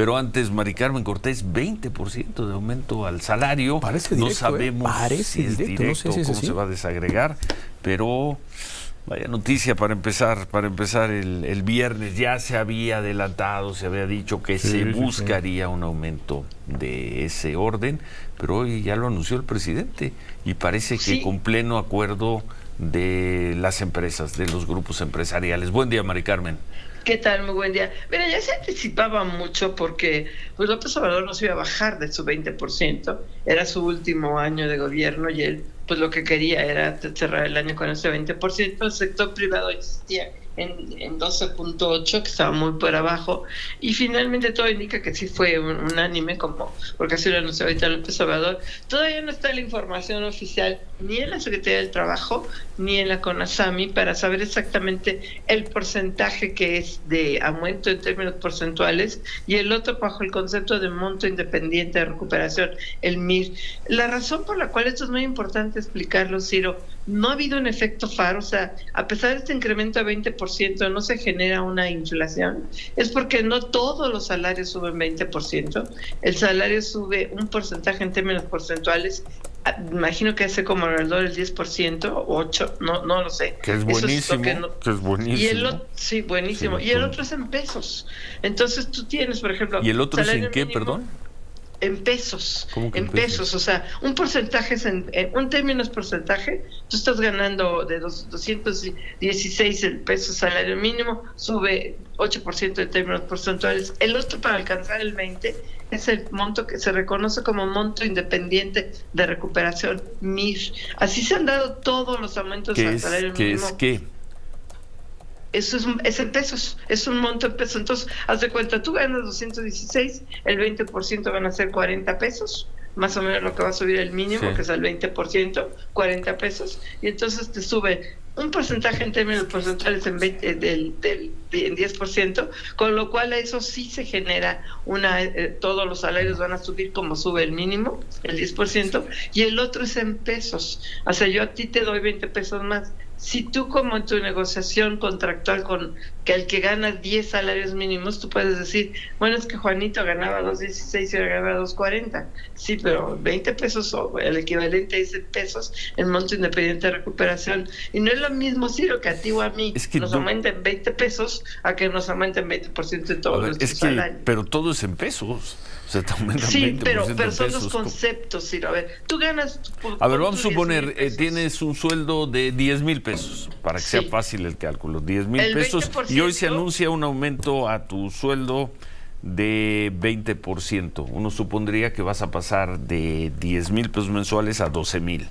Pero antes, Mari Carmen Cortés, 20% de aumento al salario. Parece directo, no sabemos si es directo, no sé si es cómo así. se va a desagregar, pero vaya noticia para empezar el viernes. Ya se había adelantado, se había dicho que se buscaría un aumento de ese orden, pero hoy ya lo anunció el presidente y parece que con pleno acuerdo de las empresas, de los grupos empresariales. Buen día, Mari Carmen. ¿Qué tal? Muy buen día. Mira, ya se anticipaba mucho porque pues López Obrador no se iba a bajar de su 20%. Era su último año de gobierno y él pues lo que quería era cerrar el año con ese 20%. El sector privado existía en 12.8, que estaba muy por abajo, y finalmente todo indica que sí fue unánime, como porque así lo anunció ahorita López Obrador. Todavía no está la información oficial ni en la Secretaría del Trabajo ni en la CONASAMI para saber exactamente el porcentaje que es de aumento en términos porcentuales y el otro bajo el concepto de monto independiente de recuperación, el MIR. La razón por la cual esto es muy importante explicarlo, Ciro, no ha habido un efecto FAR, o sea, a pesar de este incremento de 20%, no se genera una inflación, es porque no todos los salarios suben 20%, el salario sube un porcentaje en términos porcentuales, imagino que hace como alrededor del 10% o 8%, no lo sé. Que es buenísimo, que es buenísimo. Y el otro, sí, buenísimo. Sí, y el otro es en pesos. Entonces tú tienes, por ejemplo... ¿Y el otro es en qué, perdón? En pesos, ¿Cómo que en pesos? O sea, un porcentaje es un término es porcentaje, tú estás ganando de 216 el peso salario mínimo, sube 8% en términos porcentuales, el otro para alcanzar el 20 es el monto que se reconoce como monto independiente de recuperación, MIR. Así se han dado todos los aumentos al salario mínimo. ¿Qué es qué? Eso es en pesos, es un monto en pesos. Entonces, haz de cuenta, tú ganas 216, el 20% van a ser 40 pesos, más o menos lo que va a subir el mínimo, que es el 20%, 40 pesos, y entonces te sube un porcentaje en términos porcentuales en 10%, con lo cual eso sí se genera todos los salarios van a subir como sube el mínimo, el 10%, y el otro es en pesos. O sea, yo a ti te doy 20 pesos más. Si tú, como en tu negociación contractual con que el que gana 10 salarios mínimos, tú puedes decir, bueno, es que Juanito ganaba 2.16 y ahora ganaba 2.40. Sí, pero 20 pesos o el equivalente a ese pesos, el monto independiente de recuperación. Y no es lo mismo, Ciro, que a ti o a mí nos aumenten 20 pesos a que nos aumenten 20% en todos nuestros salarios. Pero todo es en pesos. O sea, te aumentan sí, 20% pero son pesos. Los conceptos, Ciro. A ver, tú ganas... A ver, vamos a suponer, tienes un sueldo de 10,000 pesos, para que sea fácil el cálculo, 10,000 pesos, y hoy se anuncia un aumento a tu sueldo de 20%. Uno supondría que vas a pasar de 10,000 pesos mensuales a 12,000.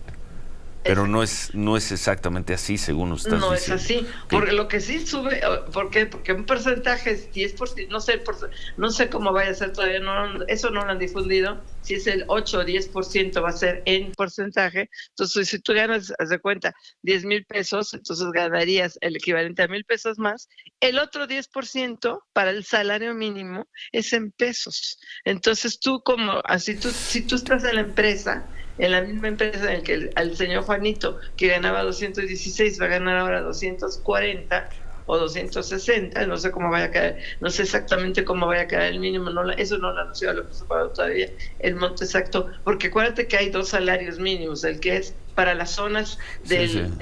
Pero no es exactamente así, según estás diciendo. No es así, porque lo que sí sube, ¿por qué? Porque un porcentaje es 10%, no sé cómo vaya a ser todavía, eso no lo han difundido, si es el 8 o 10% va a ser en porcentaje, entonces si tú ganas, haz de cuenta, 10,000 pesos, entonces ganarías el equivalente a 1,000 pesos más, el otro 10% para el salario mínimo es en pesos, entonces tú si tú estás en la empresa, en la misma empresa en que al señor Juanito, que ganaba 216, va a ganar ahora 240 o 260, no sé cómo vaya a caer, no sé exactamente cómo vaya a caer el mínimo, eso no lo anunció López Obrador todavía, el monto exacto, porque acuérdate que hay 2 salarios mínimos, el que es para las zonas del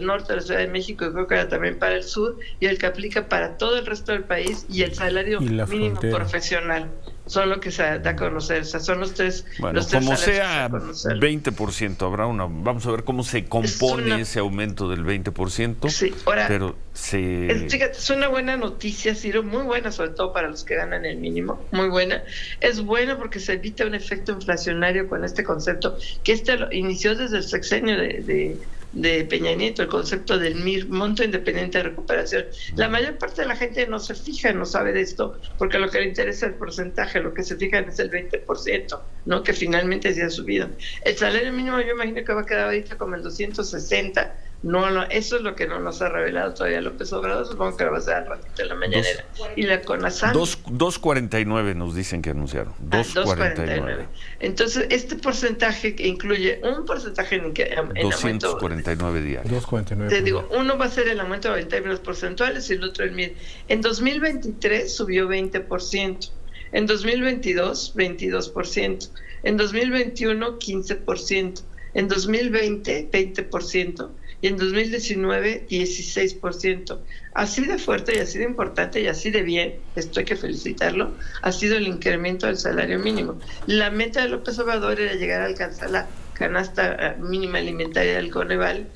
norte de la Ciudad de México, y creo que era también para el sur, y el que aplica para todo el resto del país, y el salario mínimo profesional. Son lo que se da a conocer, o sea, son los tres. Bueno, los tres como sea 20%, habrá vamos a ver cómo se compone ese aumento del 20%. Sí, ahora, pero fíjate, es una buena noticia, Ciro, muy buena, sobre todo para los que ganan el mínimo, muy buena. Es buena porque se evita un efecto inflacionario con este concepto, que lo inició desde el sexenio de Peña Nieto, el concepto del MIR, monto independiente de recuperación. La mayor parte de la gente no se fija, no sabe de esto, porque lo que le interesa es el porcentaje, lo que se fijan es el 20%, ¿no? Que finalmente se ha subido. El salario mínimo yo imagino que va a quedar ahorita como el 260. No, eso es lo que no nos ha revelado todavía López Obrador, supongo que lo va a hacer al ratito en la mañanera. Y la CONASAMI. 2.49 nos dicen que anunciaron. 2.49. Entonces, este porcentaje que incluye un porcentaje en 249 diarios. 249. Te digo, uno va a ser el aumento en términos porcentuales y el otro el MIR. En 2023 subió 20%. En 2022, 22%. En 2021, 15%. En 2020, 20%. Y en 2019, 16%. Así de fuerte y así de importante y así de bien, esto hay que felicitarlo, ha sido el incremento del salario mínimo. La meta de López Obrador era llegar a alcanzar la canasta mínima alimentaria del Coneval,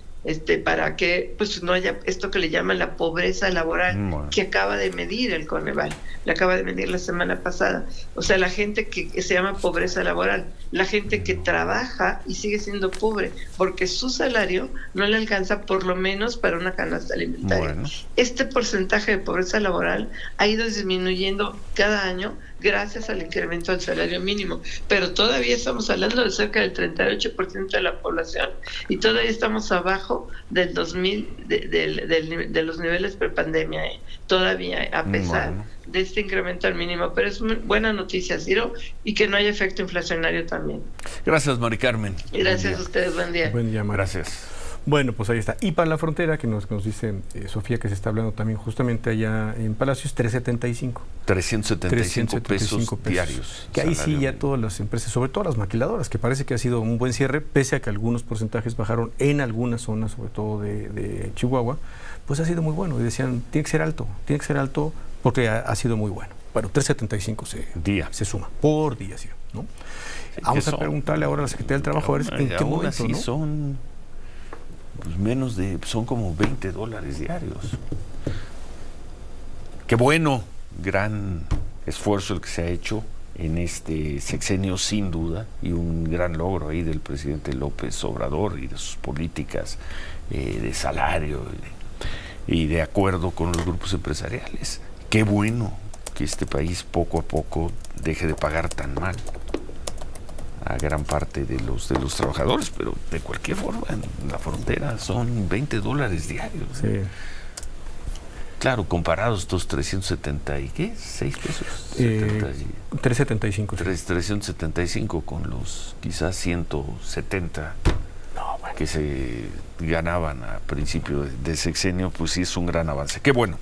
para que pues no haya esto que le llaman la pobreza laboral, que acaba de medir el Coneval, la acaba de medir la semana pasada. O sea, la gente que se llama pobreza laboral, la gente que trabaja y sigue siendo pobre, porque su salario no le alcanza por lo menos para una canasta alimentaria. Bueno. Este porcentaje de pobreza laboral ha ido disminuyendo cada año gracias al incremento del salario mínimo, pero todavía estamos hablando de cerca del 38% de la población y todavía estamos abajo del 2000 de los niveles prepandemia, todavía a pesar de este incremento al mínimo, pero es muy buena noticia, Ciro, y que no haya efecto inflacionario también. Gracias, Mari Carmen. Y gracias a ustedes, buen día. Buen día, Mari. Gracias. Bueno, pues ahí está. Y para la frontera, que nos dice Sofía, que se está hablando también justamente allá en Palacios, 375. 375 pesos diarios. Que ahí sí ya todas las empresas, sobre todo las maquiladoras, que parece que ha sido un buen cierre, pese a que algunos porcentajes bajaron en algunas zonas, sobre todo de Chihuahua, pues ha sido muy bueno. Y decían, tiene que ser alto, porque ha sido muy bueno. Bueno, 375 se suma por día, ¿sí? ¿No? Vamos a preguntarle ahora a la Secretaría del Trabajo a ver en qué momento, así, ¿no? Son como $20 diarios. Qué bueno, gran esfuerzo el que se ha hecho en este sexenio sin duda y un gran logro ahí del presidente López Obrador y de sus políticas de salario y de acuerdo con los grupos empresariales. Qué bueno que este país poco a poco deje de pagar tan mal a gran parte de los trabajadores, pero de cualquier forma en la frontera son $20 diarios. Sí. Claro, comparados estos 370 y ¿qué? ¿6 pesos? 375. 375 con los quizás 170 que se ganaban a principio de sexenio, pues sí es un gran avance. Qué bueno.